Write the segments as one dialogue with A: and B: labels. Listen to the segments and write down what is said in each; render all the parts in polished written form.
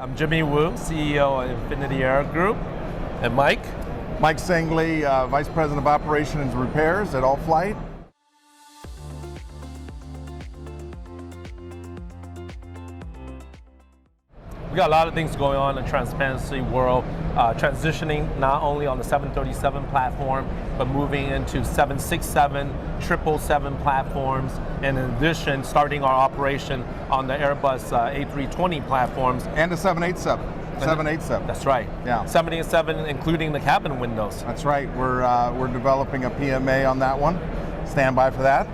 A: I'm Jimmy Wu, CEO of Infinity Air Group. And Mike?
B: Mike Sangley, Vice President of Operations and Repairs at All Flight.
A: We got a lot of things going on in the transparency world, transitioning not only on the 737 platform, but moving into 767, 777 platforms, and in addition, starting our operation on the Airbus A320 platforms.
B: And the 787. 787.
A: That's right.
B: Yeah.
A: 787, including the cabin windows.
B: That's right. We're developing a PMA on that one. Stand by for that.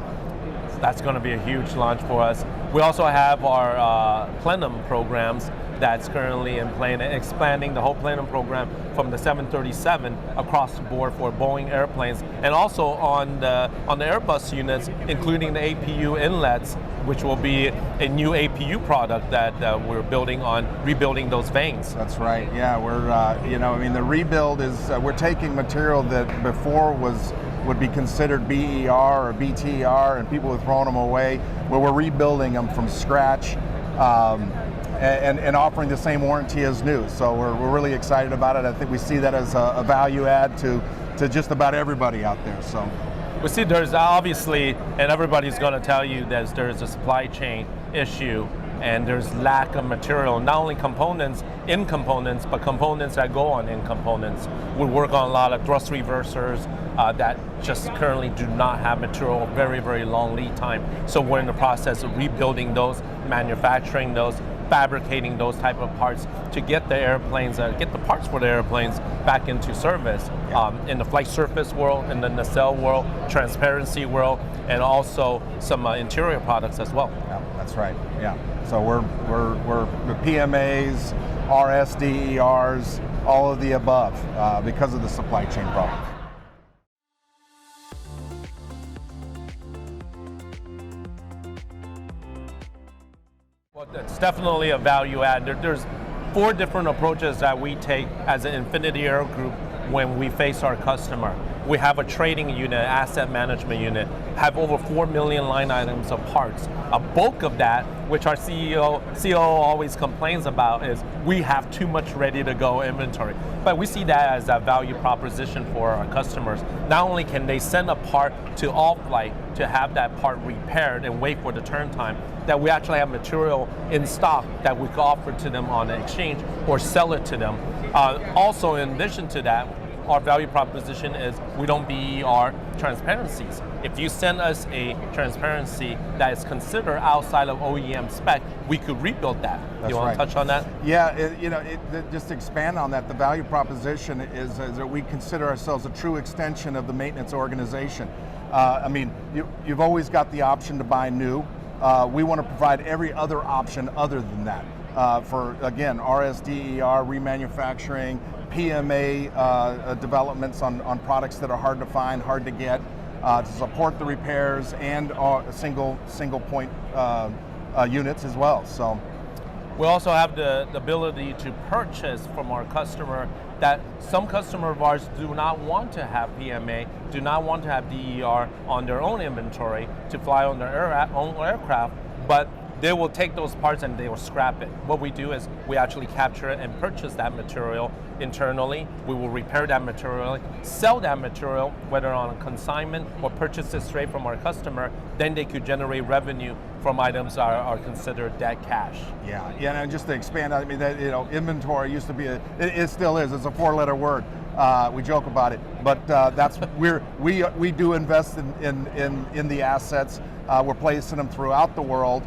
A: That's going to be a huge launch for us. We also have our plenum programs that's currently in play and expanding the whole plenum program from the 737 across the board for Boeing airplanes, and also on the Airbus units, including the APU inlets, which will be a new APU product that we're building on, rebuilding those vanes.
B: That's right. Yeah, the rebuild is we're taking material that before would be considered BER or BTR, and people have thrown them away. Well, we're rebuilding them from scratch. And offering the same warranty as new. So we're really excited about it. I think we see that as a value add to just about everybody out there. So
A: we see there's obviously, and everybody's going to tell you that there's a supply chain issue and there's lack of material, not only components, in components, but components that go on in components. We work on a lot of thrust reversers that just currently do not have material, very, very long lead time. So we're in the process of rebuilding those, manufacturing those, fabricating those type of parts to get the airplanes, get the parts for the airplanes back into service.
B: Yeah.
A: In the flight surface world, in the nacelle world, transparency world, and also some interior products as well.
B: Yeah, that's right. Yeah. So we're the PMAs, RSDERs, all of the above because of the supply chain problem.
A: Well, it's definitely a value add. There's 4 different approaches that we take as an Infinity Air Group when we face our customer. We have a trading unit, asset management unit, have over 4 million line items of parts. A bulk of that, which our COO always complains about, is we have too much ready to go inventory. But we see that as a value proposition for our customers. Not only can they send a part to All Flight to have that part repaired and wait for the turn time, that we actually have material in stock that we can offer to them on exchange or sell it to them. Also, in addition to that, our value proposition is we don't BER transparencies. If you send us a transparency that is considered outside of OEM spec, we could rebuild that.
B: That's
A: you want
B: right.
A: to touch on that?
B: Yeah, just to expand on that, the value proposition is that we consider ourselves a true extension of the maintenance organization. You've always got the option to buy new. We want to provide every other option other than that. For, again, RSDER, remanufacturing, PMA developments on products that are hard to find, hard to get, to support the repairs and single point units as well. So
A: we also have the ability to purchase from our customer that some customer of ours do not want to have PMA, do not want to have DER on their own inventory to fly on their own aircraft, but they will take those parts and they will scrap it. What we do is we actually capture it and purchase that material internally. We will repair that material, sell that material, whether on a consignment or purchase it straight from our customer. Then they could generate revenue from items that are considered dead cash.
B: Yeah, and just to expand, inventory used to be it still is. It's a 4-letter word. We joke about it, but that's we do invest in the assets. We're placing them throughout the world.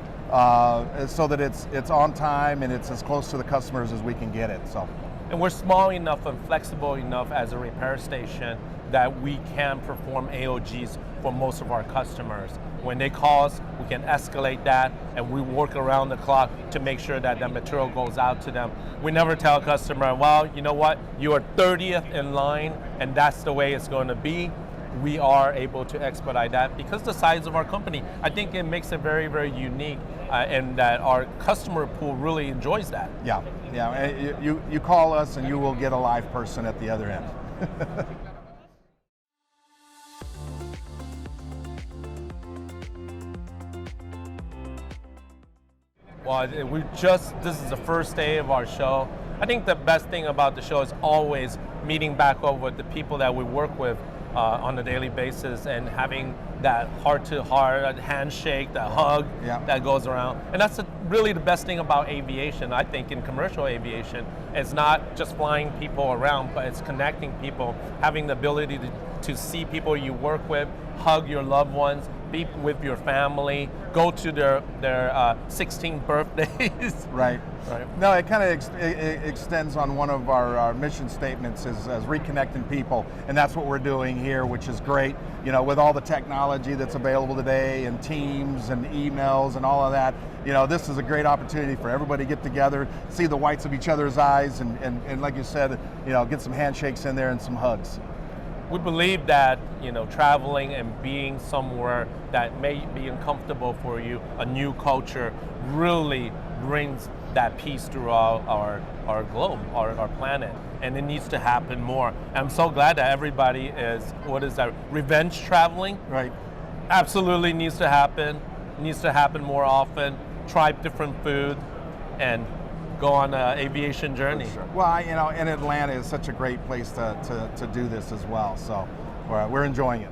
B: So that it's on time and it's as close to the customers as we can get it. So,
A: and we're small enough and flexible enough as a repair station that we can perform AOGs for most of our customers. When they call us, we can escalate that, and we work around the clock to make sure that that material goes out to them. We never tell a customer, well, you know what, you are 30th in line, and that's the way it's going to be. We are able to expedite that because the size of our company. I think it makes it very, very unique, and that our customer pool really enjoys that.
B: Yeah. You call us, and you will get a live person at the other end.
A: Well, this is the first day of our show. I think the best thing about the show is always meeting back up with the people that we work with on a daily basis and having that heart-to-heart, that handshake, that hug that goes around. And that's really the best thing about aviation, I think, in commercial aviation. It's not just flying people around, but it's connecting people, having the ability to see people you work with, hug your loved ones, be with your family, go to their 16th birthdays.
B: Right. No, it kind of extends on one of our mission statements as reconnecting people, and that's what we're doing here, which is great. You know, with all the technology that's available today, and Teams and emails and all of that, you know, this is a great opportunity for everybody to get together, see the whites of each other's eyes, and like you said, you know, get some handshakes in there and some hugs.
A: We believe that, you know, traveling and being somewhere that may be uncomfortable for you, a new culture, really brings that peace throughout our globe, our planet, and it needs to happen more. I'm so glad that everybody is, what is that, revenge traveling?
B: Right.
A: Absolutely needs to happen more often, try different food, and go on an aviation journey.
B: Sure. Well, you know, and Atlanta is such a great place to do this as well, so we're enjoying it.